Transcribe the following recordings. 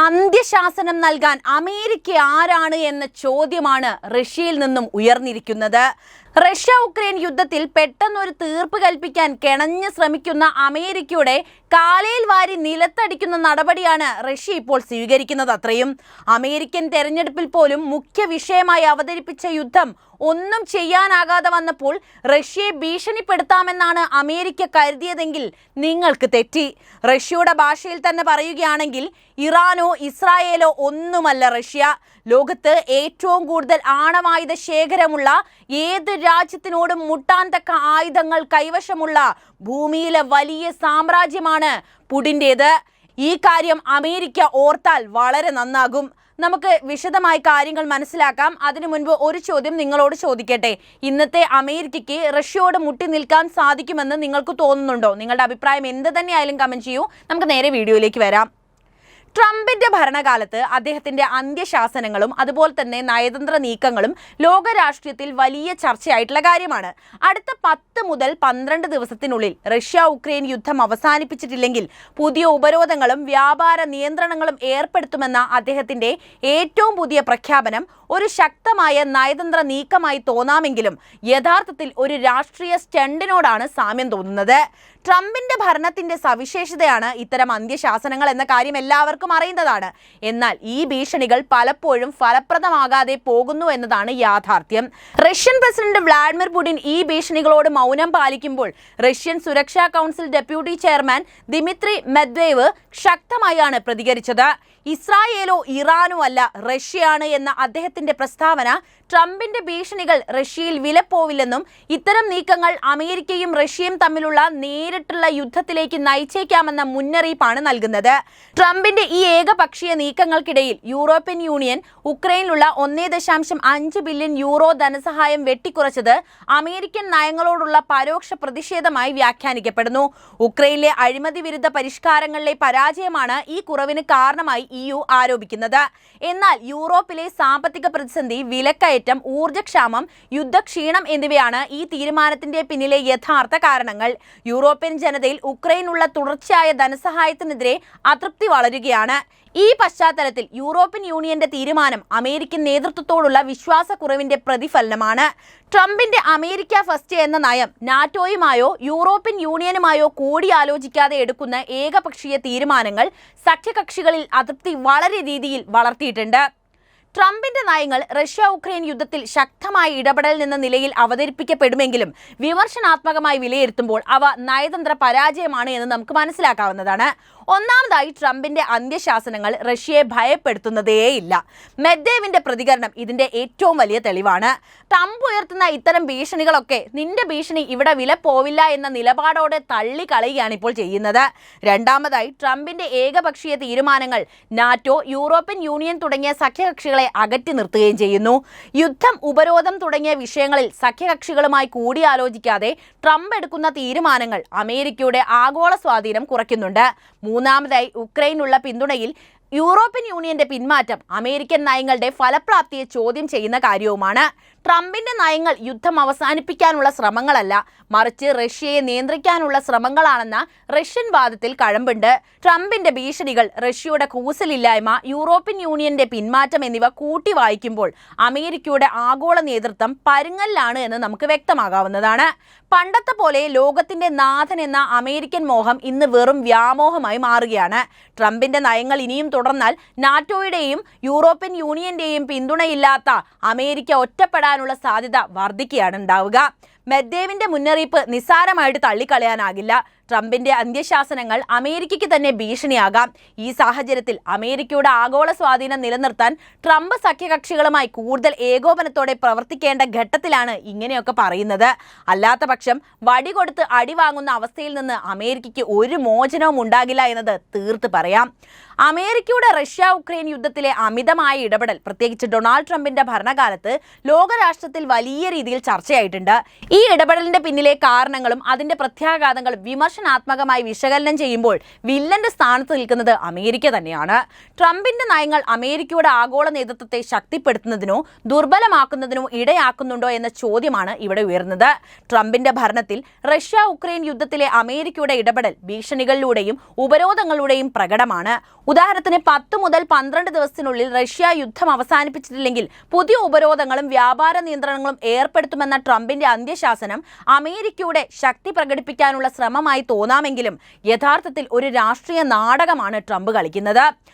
അന്ത്യശാസനം നൽകാൻ അമേരിക്ക ആരാണ് എന്ന ചോദ്യമാണ് റഷ്യയിൽ നിന്നും ഉയർന്നിരിക്കുന്നത്. റഷ്യ ഉക്രൈൻ യുദ്ധത്തിൽ പെട്ടെന്നൊരു തീർപ്പ് കൽപ്പിക്കാൻ കിണഞ്ഞ് ശ്രമിക്കുന്ന അമേരിക്കയുടെ കാലയിൽ വാരി നിലത്തടിക്കുന്ന നടപടിയാണ് റഷ്യ ഇപ്പോൾ സ്വീകരിക്കുന്നത്. അത്രയും അമേരിക്കൻ തെരഞ്ഞെടുപ്പിൽ പോലും മുഖ്യ വിഷയമായി അവതരിപ്പിച്ച യുദ്ധം ഒന്നും ചെയ്യാനാകാതെ വന്നപ്പോൾ റഷ്യയെ ഭീഷണിപ്പെടുത്താമെന്നാണ് അമേരിക്ക കരുതിയതെങ്കിൽ നിങ്ങൾക്ക് തെറ്റി. റഷ്യയുടെ ഭാഷയിൽ തന്നെ പറയുകയാണെങ്കിൽ ഇറാനോ ഇസ്രായേലോ ഒന്നുമല്ല റഷ്യ. ലോകത്ത് ഏറ്റവും കൂടുതൽ ആണവായുധ ശേഖരമുള്ള ഏത് രാജ്യത്തിനോടും മുട്ടാൻ തക്ക ആയുധങ്ങൾ കൈവശമുള്ള ഭൂമിയിലെ വലിയ സാമ്രാജ്യമാണ് പുടിൻ്റേത്. ഈ കാര്യം അമേരിക്ക ഓർത്താൽ വളരെ നന്നാകും. നമുക്ക് വിശദമായി കാര്യങ്ങൾ മനസ്സിലാക്കാം. അതിനു മുൻപ് ഒരു ചോദ്യം നിങ്ങളോട് ചോദിക്കട്ടെ. ഇന്നത്തെ അമേരിക്കയ്ക്ക് റഷ്യയോട് മുട്ടി നിൽക്കാൻ സാധിക്കുമെന്ന് നിങ്ങൾക്ക് തോന്നുന്നുണ്ടോ? നിങ്ങളുടെ അഭിപ്രായം എന്ത് തന്നെയായാലും കമന്റ് ചെയ്യൂ. നമുക്ക് നേരെ വീഡിയോയിലേക്ക് വരാം. ട്രംപിന്റെ ഭരണകാലത്ത് അദ്ദേഹത്തിന്റെ അന്ത്യശാസനങ്ങളും അതുപോലെ തന്നെ നയതന്ത്ര നീക്കങ്ങളും ലോക രാഷ്ട്രീയത്തിൽ വലിയ ചർച്ചയായിട്ടുള്ള കാര്യമാണ്. അടുത്ത 10 മുതൽ 12 ദിവസത്തിനുള്ളിൽ റഷ്യ ഉക്രൈൻ യുദ്ധം അവസാനിപ്പിച്ചിട്ടില്ലെങ്കിൽ പുതിയ ഉപരോധങ്ങളും വ്യാപാര നിയന്ത്രണങ്ങളും ഏർപ്പെടുത്തുമെന്ന അദ്ദേഹത്തിന്റെ ഏറ്റവും പുതിയ പ്രഖ്യാപനം ഒരു ശക്തമായ നയതന്ത്ര നീക്കമായി തോന്നാമെങ്കിലും യഥാർത്ഥത്തിൽ ഒരു രാഷ്ട്രീയ സ്റ്റണ്ടിനോടാണ് സാമ്യം തോന്നുന്നത്. ട്രംപിന്റെ ഭരണത്തിന്റെ സവിശേഷതയാണ് ഇത്തരം അന്ത്യശാസനങ്ങൾ എന്ന കാര്യം എല്ലാവർക്കും അറിയുന്നതാണ്. എന്നാൽ ഈ ഭീഷണികൾ പലപ്പോഴും ഫലപ്രദമാകാതെ പോകുന്നു എന്നതാണ് യാഥാർത്ഥ്യം. റഷ്യൻ പ്രസിഡന്റ് വ്ളാഡിമിർ പുടിൻ ഈ ഭീഷണികളോട് മൗനം പാലിക്കുമ്പോൾ റഷ്യൻ സുരക്ഷാ കൗൺസിൽ ഡെപ്യൂട്ടി ചെയർമാൻ ദിമിത്രി മെദ്വേവ് ശക്തമായാണ് പ്രതികരിച്ചത്. ഇസ്രായേലോ ഇറാനോ അല്ല, റഷ്യയാണ് എന്ന അദ്ദേഹത്തിന്റെ പ്രസ്താവന ട്രംപിന്റെ ഭീഷണികൾ റഷ്യയിൽ വിലപ്പോവില്ലെന്നും ഇത്തരം നീക്കങ്ങൾ അമേരിക്കയും റഷ്യയും തമ്മിലുള്ള നേരിട്ടുള്ള യുദ്ധത്തിലേക്ക് നയിച്ചേക്കാമെന്ന മുന്നറിയിപ്പാണ് നൽകുന്നത്. ട്രംപിന്റെ ഈ ഏകപക്ഷീയ നീക്കങ്ങൾക്കിടയിൽ യൂറോപ്യൻ യൂണിയൻ ഉക്രൈനിലുള്ള 1.5 ബില്യൺ യൂറോ ധനസഹായം വെട്ടിക്കുറച്ചത് അമേരിക്കൻ നയങ്ങളോടുള്ള പരോക്ഷ പ്രതിഷേധമായി വ്യാഖ്യാനിക്കപ്പെടുന്നു. ഉക്രൈനിലെ അഴിമതി വിരുദ്ധ പരിഷ്കാരങ്ങളിലെ പരാജയമാണ് ഈ കുറവിന് കാരണമായി EU ആരോപിക്കുന്നത്. എന്നാൽ യൂറോപ്പിലെ സാമ്പത്തിക പ്രതിസന്ധി, വിലക്കയറ്റം, ഊർജ്ജക്ഷാമം, യുദ്ധക്ഷീണം എന്നിവയാണ് ഈ തീരുമാനത്തിന്റെ പിന്നിലെ യഥാർത്ഥ കാരണങ്ങൾ. യൂറോപ്യൻ ജനതയിൽ ഉക്രൈനുള്ള തുടർച്ചയായ ധനസഹായത്തിനെതിരെ അതൃപ്തി വളരുകയാണ്. ഈ പശ്ചാത്തലത്തിൽ യൂറോപ്യൻ യൂണിയന്റെ തീരുമാനം അമേരിക്കൻ നേതൃത്വത്തോടുള്ള വിശ്വാസക്കുറവിന്റെ പ്രതിഫലനമാണ്. ട്രംപിന്റെ അമേരിക്ക ഫസ്റ്റ് എന്ന നയം നാറ്റോയുമായോ യൂറോപ്യൻ യൂണിയനുമായോ കൂടിയാലോചിക്കാതെ എടുക്കുന്ന ഏകപക്ഷീയ തീരുമാനങ്ങൾ സഖ്യകക്ഷികളിൽ അതൃപ്തി വളരെ രീതിയിൽ വളർത്തിയിട്ടുണ്ട്. ട്രംപിന്റെ നയങ്ങൾ റഷ്യ ഉക്രൈൻ യുദ്ധത്തിൽ ശക്തമായ ഇടപെടൽ എന്ന നിലയിൽ അവതരിപ്പിക്കപ്പെടുമെങ്കിലും വിമർശനാത്മകമായി വിലയിരുത്തുമ്പോൾ അവ നയതന്ത്ര പരാജയമാണ് എന്ന് നമുക്ക് മനസ്സിലാക്കാവുന്നതാണ്. ഒന്നാമതായി, ട്രംപിന്റെ അന്ത്യശാസനങ്ങൾ റഷ്യയെ ഭയപ്പെടുത്തുന്നതേയില്ല. മെദ്വേവിന്റെ പ്രതികരണം ഇതിന്റെ ഏറ്റവും വലിയ തെളിവാണ്. ട്രംപ് ഉയർത്തുന്ന ഇത്തരം ഭീഷണികളൊക്കെ നിന്റെ ഭീഷണി ഇവിടെ വില പോവില്ല എന്ന നിലപാടോടെ തള്ളിക്കളയുകയാണ് ഇപ്പോൾ ചെയ്യുന്നത്. രണ്ടാമതായി, ട്രംപിന്റെ ഏകപക്ഷീയ തീരുമാനങ്ങൾ നാറ്റോ, യൂറോപ്യൻ യൂണിയൻ തുടങ്ങിയ സഖ്യകക്ഷികളെ അകറ്റി നിർത്തുകയും ചെയ്യുന്നു. യുദ്ധം, ഉപരോധം തുടങ്ങിയ വിഷയങ്ങളിൽ സഖ്യകക്ഷികളുമായി കൂടിയാലോചിക്കാതെ ട്രംപ് എടുക്കുന്ന തീരുമാനങ്ങൾ അമേരിക്കയുടെ ആഗോള സ്വാധീനം കുറയ്ക്കുന്നുണ്ട്. മൂന്നാമതായി, ഉക്രൈനുള്ള പിന്തുണയിൽ യൂറോപ്യൻ യൂണിയന്റെ പിന്മാറ്റം അമേരിക്കൻ നയങ്ങളുടെ ഫലപ്രാപ്തിയെ ചോദ്യം ചെയ്യുന്ന കാര്യവുമാണ്. ട്രംപിന്റെ നയങ്ങൾ യുദ്ധം അവസാനിപ്പിക്കാനുള്ള ശ്രമങ്ങളല്ല, മറിച്ച് റഷ്യയെ നിയന്ത്രിക്കാനുള്ള ശ്രമങ്ങളാണെന്ന റഷ്യൻ വാദത്തിൽ കഴമ്പുണ്ട്. ട്രംപിന്റെ ഭീഷണികൾ, റഷ്യയുടെ കൂസലില്ലായ്മ, യൂറോപ്യൻ യൂണിയന്റെ പിന്മാറ്റം എന്നിവ കൂട്ടി വായിക്കുമ്പോൾ അമേരിക്കയുടെ ആഗോള നേതൃത്വം പരുങ്ങലിലാണ് എന്ന് നമുക്ക് വ്യക്തമാകാവുന്നതാണ്. പണ്ടത്തെ പോലെ ലോകത്തിന്റെ നാഥൻ എന്ന അമേരിക്കൻ മോഹം ഇന്ന് വെറും വ്യാമോഹമായി മാറുകയാണ്. ട്രംപിന്റെ നയങ്ങൾ ഇനിയും തുടർന്നാൽ നാറ്റോയുടെയും യൂറോപ്യൻ യൂണിയന്റെയും പിന്തുണയില്ലാത്ത അമേരിക്ക ഒറ്റപ്പെടാനുള്ള സാധ്യത വർദ്ധിക്കുകയാണ് ഉണ്ടാവുക. മെദ്വേവിന്റെ മുന്നറിയിപ്പ് നിസ്സാരമായിട്ട് തള്ളിക്കളയാനാകില്ല. ട്രംപിന്റെ അന്ത്യശാസനങ്ങൾ അമേരിക്കയ്ക്ക് തന്നെ ഭീഷണിയാകാം. ഈ സാഹചര്യത്തിൽ അമേരിക്കയുടെ ആഗോള സ്വാധീനം നിലനിർത്താൻ ട്രംപ് സഖ്യകക്ഷികളുമായി കൂടുതൽ ഏകോപനത്തോടെ പ്രവർത്തിക്കേണ്ട ഘട്ടത്തിലാണ് ഇങ്ങനെയൊക്കെ പറയുന്നത്. അല്ലാത്ത പക്ഷം വടി കൊടുത്ത് അടി വാങ്ങുന്ന അവസ്ഥയിൽ നിന്ന് അമേരിക്കയ്ക്ക് ഒരു മോചനവും ഉണ്ടാകില്ല എന്നത് തീർത്ത് പറയാം. അമേരിക്കയുടെ റഷ്യ ഉക്രൈൻ യുദ്ധത്തിലെ അമിതമായ ഇടപെടൽ, പ്രത്യേകിച്ച് ഡൊണാൾഡ് ട്രംപിന്റെ ഭരണകാലത്ത് ലോകരാഷ്ട്രത്തിൽ വലിയ രീതിയിൽ ചർച്ചയായിട്ടുണ്ട്. ഈ ഇടപെടലിന്റെ പിന്നിലെ കാരണങ്ങളും അതിന്റെ പ്രത്യാഘാതങ്ങളും വിമർശനാത്മകമായി വിശകലനം ചെയ്യുമ്പോൾ വില്ലന്റെ സ്ഥാനത്ത് നിൽക്കുന്നത് അമേരിക്ക തന്നെയാണ്. ട്രംപിന്റെ നയങ്ങൾ അമേരിക്കയുടെ ആഗോള നേതൃത്വത്തെ ശക്തിപ്പെടുത്തുന്നതിനോ ദുർബലമാക്കുന്നതിനോ ഇടയാക്കുന്നുണ്ടോ എന്ന ചോദ്യമാണ് ഇവിടെ ഉയർന്നത്. ട്രംപിന്റെ ഭരണത്തിൽ റഷ്യ ഉക്രൈൻ യുദ്ധത്തിലെ അമേരിക്കയുടെ ഇടപെടൽ ഭീഷണികളിലൂടെയും ഉപരോധങ്ങളിലൂടെയും പ്രകടമാണ്. ഉദാഹരണത്തിന് 10 മുതൽ 12 ദിവസത്തിനുള്ളിൽ റഷ്യ യുദ്ധം അവസാനിപ്പിച്ചിട്ടില്ലെങ്കിൽ പുതിയ ഉപരോധങ്ങളും വ്യാപാര നിയന്ത്രണങ്ങളും ഏർപ്പെടുത്തുമെന്ന ട്രംപിന്റെ അന്ത്യശാസനം അമേരിക്കയുടെ ശക്തി പ്രകടിപ്പിക്കാനുള്ള ശ്രമമായി തോന്നാമെങ്കിലും യഥാർത്ഥത്തിൽ ഒരു രാഷ്ട്രീയ നാടകമാണ് ട്രംപ് കളിക്കുന്നത്.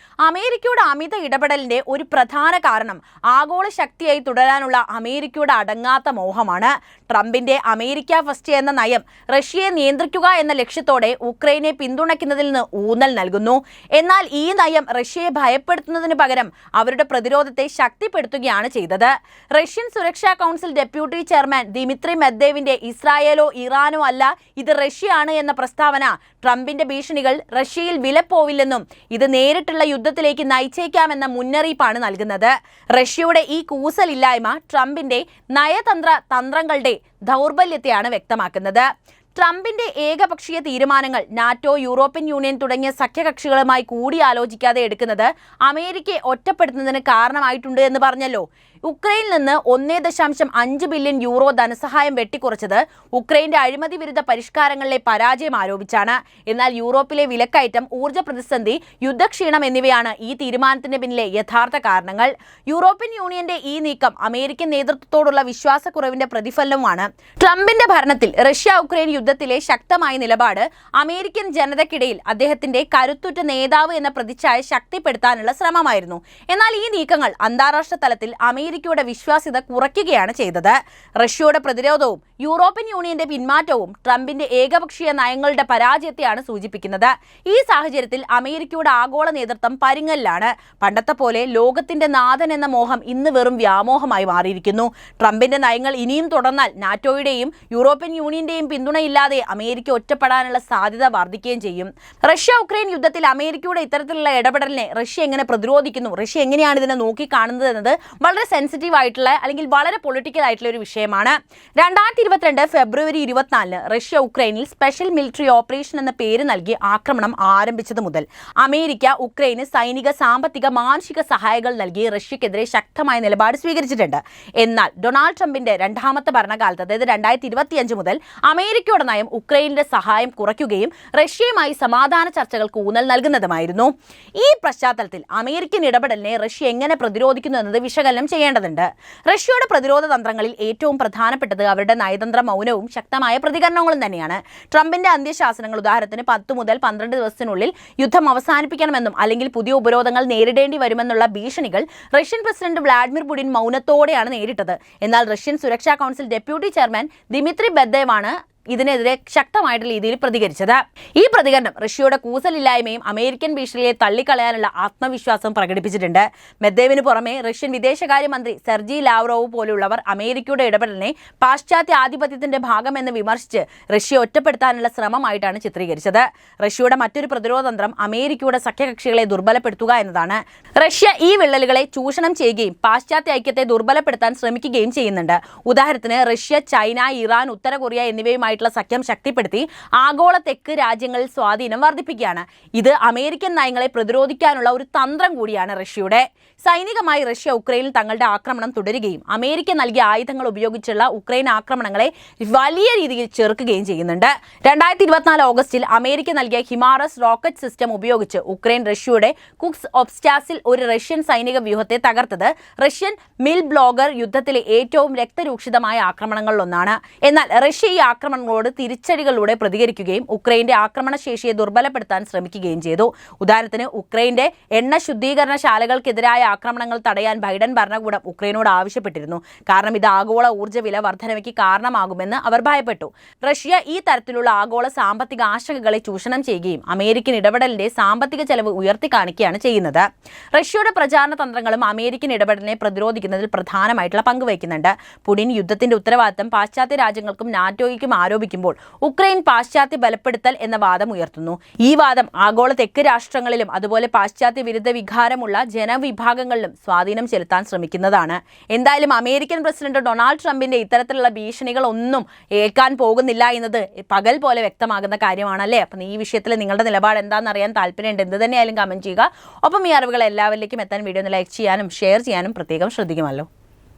അമേരിക്കയുടെ അമിത ഇടപെടലിന്റെ ഒരു പ്രധാന കാരണം ആഗോള ശക്തിയായി തുടരാനുള്ള അമേരിക്കയുടെ അടങ്ങാത്ത മോഹമാണ്. ട്രംപിന്റെ അമേരിക്ക ഫസ്റ്റ് എന്ന നയം റഷ്യയെ നിയന്ത്രിക്കുക എന്ന ലക്ഷ്യത്തോടെ ഉക്രൈനെ പിന്തുണയ്ക്കുന്നതിൽ നിന്ന് ഊന്നൽ നൽകുന്നു. എന്നാൽ ഈ നയം റഷ്യയെ ഭയപ്പെടുത്തുന്നതിന് പകരം അവരുടെ പ്രതിരോധത്തെ ശക്തിപ്പെടുത്തുകയാണ് ചെയ്തത്. റഷ്യൻ സുരക്ഷാ കൗൺസിൽ ഡെപ്യൂട്ടി ചെയർമാൻ ദിമിത്രി മെദ്വേവിന്റെ ഇസ്രായേലോ ഇറാനോ അല്ല, ഇത് റഷ്യയാണ് എന്ന പ്രസ്താവന ട്രംപിന്റെ ഭീഷണികൾ റഷ്യയിൽ വിലപ്പോവില്ലെന്നും ഇത് നേരിട്ടുള്ള യുദ്ധത്തിലേക്ക് നയിച്ചേക്കാമെന്ന മുന്നറിയിപ്പാണ് നൽകുന്നത്. റഷ്യയുടെ ഈ കൂസലില്ലായ്മ ട്രംപിന്റെ തന്ത്രങ്ങളുടെ ദൗർബല്യത്തെയാണ് വ്യക്തമാക്കുന്നത്. ട്രംപിന്റെ ഏകപക്ഷീയ തീരുമാനങ്ങൾ നാറ്റോ, യൂറോപ്യൻ യൂണിയൻ തുടങ്ങിയ സഖ്യകക്ഷികളുമായി കൂടിയാലോചിക്കാതെ എടുക്കുന്നത് അമേരിക്കയെ ഒറ്റപ്പെടുത്തുന്നതിന് കാരണമായിട്ടുണ്ട് എന്ന് പറഞ്ഞല്ലോ. ഉക്രൈനിൽ നിന്ന് 1.5 ബില്യൺ യൂറോ ധനസഹായം വെട്ടിക്കുറച്ചത് ഉക്രൈന്റെ അഴിമതി വിരുദ്ധ പരിഷ്കാരങ്ങളിലെ പരാജയം ആരോപിച്ചാണ്. എന്നാൽ യൂറോപ്പിലെ വിലക്കയറ്റം, ഊർജ്ജ പ്രതിസന്ധി, യുദ്ധക്ഷീണം എന്നിവയാണ് ഈ തീരുമാനത്തിന് പിന്നിലെ യഥാർത്ഥ കാരണങ്ങൾ. യൂറോപ്യൻ യൂണിയന്റെ ഈ നീക്കം അമേരിക്കൻ നേതൃത്വത്തോടുള്ള വിശ്വാസക്കുറവിന്റെ പ്രതിഫലനവുമാണ്. ട്രംപിന്റെ ഭരണത്തിൽ റഷ്യ ഉക്രൈൻ യുദ്ധത്തിലെ ശക്തമായ നിലപാട് അമേരിക്കൻ ജനതയ്ക്കിടയിൽ അദ്ദേഹത്തിന്റെ കരുത്തുറ്റ നേതാവ് എന്ന പ്രതിച്ഛായ ശക്തിപ്പെടുത്താനുള്ള ശ്രമമായിരുന്നു. എന്നാൽ ഈ നീക്കങ്ങൾ അന്താരാഷ്ട്ര തലത്തിൽ അമേരിക്കയുടെ വിശ്വാസ്യത കുറയ്ക്കുകയാണ് ചെയ്തത്. റഷ്യയുടെ പ്രതിരോധവും യൂറോപ്യൻ യൂണിയന്റെ പിന്മാറ്റവും ട്രംപിന്റെ ഏകപക്ഷീയ നയങ്ങളുടെ പരാജയത്തെയാണ് സൂചിപ്പിക്കുന്നത്. ഈ സാഹചര്യത്തിൽ അമേരിക്കയുടെ ആഗോള നേതൃത്വം പരിങ്ങലിലാണ്. പണ്ടത്തെ പോലെ ലോകത്തിന്റെ നാഥൻ എന്ന മോഹം ഇന്ന് വെറും വ്യാമോഹമായി മാറിയിരിക്കുന്നു. ട്രംപിന്റെ നയങ്ങൾ ഇനിയും തുടർന്നാൽ നാറ്റോയുടെയും യൂറോപ്യൻ യൂണിയന്റെയും പിന്തുണയില്ലാതെ അമേരിക്ക ഒറ്റപ്പെടാനുള്ള സാധ്യത വർദ്ധിക്കുകയും ചെയ്യും. റഷ്യ ഉക്രൈൻ യുദ്ധത്തിൽ അമേരിക്കയുടെ ഇത്തരത്തിലുള്ള ഇടപെടലിനെ റഷ്യ എങ്ങനെ പ്രതിരോധിക്കുന്നു, റഷ്യ എങ്ങനെയാണ് ഇതിനെ നോക്കിക്കാണുന്നത് എന്നത് വളരെ സെൻസിറ്റീവ് ആയിട്ടുള്ള അല്ലെങ്കിൽ വളരെ പൊളിറ്റിക്കൽ ആയിട്ടുള്ള ഒരു വിഷയമാണ്. 2022 ഫെബ്രുവരി 24 റഷ്യ ഉക്രൈനിൽ സ്പെഷ്യൽ മിലിറ്ററി ഓപ്പറേഷൻ എന്ന പേര് നൽകി ആക്രമണം ആരംഭിച്ചത് മുതൽ അമേരിക്ക ഉക്രൈന് സൈനിക, സാമ്പത്തിക, മാനുഷിക സഹായങ്ങൾ നൽകി റഷ്യക്കെതിരെ ശക്തമായ നിലപാട് സ്വീകരിച്ചിട്ടുണ്ട്. എന്നാൽ ഡൊണാൾഡ് ട്രംപിന്റെ രണ്ടാമത്തെ ഭരണകാലത്ത്, അതായത് 2025 മുതൽ അമേരിക്കയുടെ നയം ഉക്രൈനിന്റെ സഹായം കുറയ്ക്കുകയും റഷ്യയുമായി സമാധാന ചർച്ചകൾക്ക് ഊന്നൽ നൽകുന്നതുമായിരുന്നു. ഈ പശ്ചാത്തലത്തിൽ അമേരിക്കൻ ഇടപെടലിനെ റഷ്യ എങ്ങനെ പ്രതിരോധിക്കുന്നു എന്നത് വിശകലനം ചെയ്യേണ്ടതുണ്ട്. റഷ്യയുടെ പ്രതിരോധ തന്ത്രങ്ങളിൽ ഏറ്റവും പ്രധാനപ്പെട്ടത് അവരുടെ നയതന്ത്ര മൗനവും ശക്തമായ പ്രതികരണങ്ങളും തന്നെയാണ്. ട്രംപിന്റെ അന്ത്യശാസനങ്ങൾ, ഉദാഹരണത്തിന് 10 മുതൽ 12 ദിവസത്തിനുള്ളിൽ യുദ്ധം അവസാനിപ്പിക്കണമെന്നും അല്ലെങ്കിൽ പുതിയ ഉപരോധങ്ങൾ നേരിടേണ്ടി വരുമെന്നുള്ള ഭീഷണികൾ റഷ്യൻ പ്രസിഡന്റ് വ്ളാഡിമിർ പുടിൻ മൗനത്തോടെയാണ് നേരിട്ടത്. എന്നാൽ റഷ്യൻ സുരക്ഷാ കൗൺസിൽ ഡെപ്യൂട്ടി ചെയർമാൻ ദിമിത്രി മെദ്വേവാണ് ഇതിനെതിരെ ശക്തമായിട്ടുള്ള രീതിയിൽ പ്രതികരിച്ചത്. ഈ പ്രതികരണം റഷ്യയുടെ കൂസലില്ലായ്മയും അമേരിക്കൻ ഭീഷണിയെ തള്ളിക്കളയാനുള്ള ആത്മവിശ്വാസം പ്രകടിപ്പിച്ചിട്ടുണ്ട്. മെദ്വേവിന് പുറമെ റഷ്യൻ വിദേശകാര്യമന്ത്രി സെർജി ലാവ്റോവ് പോലുള്ളവർ അമേരിക്കയുടെ ഇടപെടലിനെ പാശ്ചാത്യ ആധിപത്യത്തിന്റെ ഭാഗമെന്ന് വിമർശിച്ച് റഷ്യ ഒറ്റപ്പെടുത്താനുള്ള ശ്രമമായിട്ടാണ് ചിത്രീകരിച്ചത്. റഷ്യയുടെ മറ്റൊരു പ്രതിരോധ തന്ത്രം അമേരിക്കയുടെ സഖ്യകക്ഷികളെ ദുർബലപ്പെടുത്തുക എന്നതാണ്. റഷ്യ ഈ വിള്ളലുകളെ ചൂഷണം ചെയ്യുകയും പാശ്ചാത്യ ഐക്യത്തെ ദുർബലപ്പെടുത്താൻ ശ്രമിക്കുകയും ചെയ്യുന്നുണ്ട്. ഉദാഹരണത്തിന് റഷ്യ, ചൈന, ഇറാൻ, ഉത്തര കൊറിയ എന്നിവയുമായി സഖ്യം ശക്തിപ്പെടുത്തി ആഗോള തെക്ക് രാജ്യങ്ങളിൽ സ്വാധീനം വർദ്ധിപ്പിക്കുകയാണ്. ഇത് അമേരിക്കൻ നയങ്ങളെ പ്രതിരോധിക്കാനുള്ള ഒരു തന്ത്രം കൂടിയാണ് റഷ്യയുടെ. സൈനികമായി റഷ്യ ഉക്രൈനിൽ തങ്ങളുടെ ആക്രമണം തുടരുകയും അമേരിക്ക നൽകിയ ആയുധങ്ങൾ ഉപയോഗിച്ചുള്ള ഉക്രൈൻ ആക്രമണങ്ങളെ വലിയ രീതിയിൽ ചെറുക്കുകയും ചെയ്യുന്നുണ്ട്. 2024 ഓഗസ്റ്റിൽ അമേരിക്ക നൽകിയ ഹിമാറസ് റോക്കറ്റ് സിസ്റ്റം ഉപയോഗിച്ച് ഉക്രൈൻ റഷ്യയുടെ കുക്സ് ഒബ്സ്റ്റാസിൽ ഒരു റഷ്യൻ സൈനിക വ്യൂഹത്തെ തകർത്തത് റഷ്യൻ മിൽ ബ്ലോഗർ യുദ്ധത്തിലെ ഏറ്റവും രക്തരൂക്ഷിതമായ ആക്രമണങ്ങളിലൊന്നാണ്. എന്നാൽ റഷ്യ ഈ ആക്രമണങ്ങളോട് തിരിച്ചടികളിലൂടെ പ്രതികരിക്കുകയും ഉക്രൈന്റെ ആക്രമണശേഷിയെ ദുർബലപ്പെടുത്താൻ ശ്രമിക്കുകയും ചെയ്തു. ഉദാഹരണത്തിന് ഉക്രൈന്റെ എണ്ണ ശുദ്ധീകരണശാലകൾക്കെതിരായ ആക്രമണങ്ങൾ തടയാൻ ബൈഡൻ ഭരണകൂടം ഉക്രൈനോട് ആവശ്യപ്പെട്ടിരുന്നു. കാരണം ഇത് ആഗോള ഊർജ്ജ വില വർധനയ്ക്ക് കാരണമാകുമെന്ന് അവർ ഭയപ്പെട്ടു. റഷ്യ ഈ തരത്തിലുള്ള ആഗോള സാമ്പത്തിക ആശങ്കകളെ ചൂഷണം ചെയ്യുകയും അമേരിക്കൻ ഇടപെടലിന്റെ സാമ്പത്തിക ചെലവ് ഉയർത്തി കാണിക്കുകയാണ് ചെയ്യുന്നത്. റഷ്യയുടെ പ്രചാരണ തന്ത്രങ്ങളും അമേരിക്കൻ ഇടപെടലിനെ പ്രതിരോധിക്കുന്നതിൽ പ്രധാനമായിട്ടുള്ള പങ്ക് വഹിക്കുന്നുണ്ട്. പുടിൻ യുദ്ധത്തിന്റെ ഉത്തരവാദിത്തം പാശ്ചാത്യ രാജ്യങ്ങൾക്കും നാറ്റോയ്ക്കും ആരോപിക്കുമ്പോൾ ഉക്രൈൻ പാശ്ചാത്യ ബലപ്പെടുത്തൽ എന്ന വാദം ഉയർത്തുന്നു. ഈ വാദം ആഗോള തെക്ക് രാഷ്ട്രങ്ങളിലും അതുപോലെ പാശ്ചാത്യ വിരുദ്ധ വികാരമുള്ള ജനവിഭാഗങ്ങളിലും സ്വാധീനം ചെലുത്താൻ ശ്രമിക്കുന്നതാണ്. എന്തായാലും അമേരിക്കൻ പ്രസിഡന്റ് ഡൊണാൾഡ് ട്രംപിന്റെ ഇത്തരത്തിലുള്ള ഭീഷണികളൊന്നും ഏൽക്കാൻ പോകുന്നില്ല എന്നത് പകൽ പോലെ വ്യക്തമാകുന്ന കാര്യമാണല്ലേ. അപ്പം ഈ വിഷയത്തിൽ നിങ്ങളുടെ നിലപാട് എന്താണെന്ന് അറിയാൻ താല്പര്യമുണ്ട്. എന്ത് തന്നെയായാലും കമന്റ് ചെയ്യുക. ഒപ്പം ഈ അറിവുകൾ എല്ലാവരിലേക്കും എത്താൻ വീഡിയോ ഒന്ന് ലൈക്ക് ചെയ്യാനും ഷെയർ ചെയ്യാനും പ്രത്യേകം ശ്രദ്ധിക്കുമല്ലോ.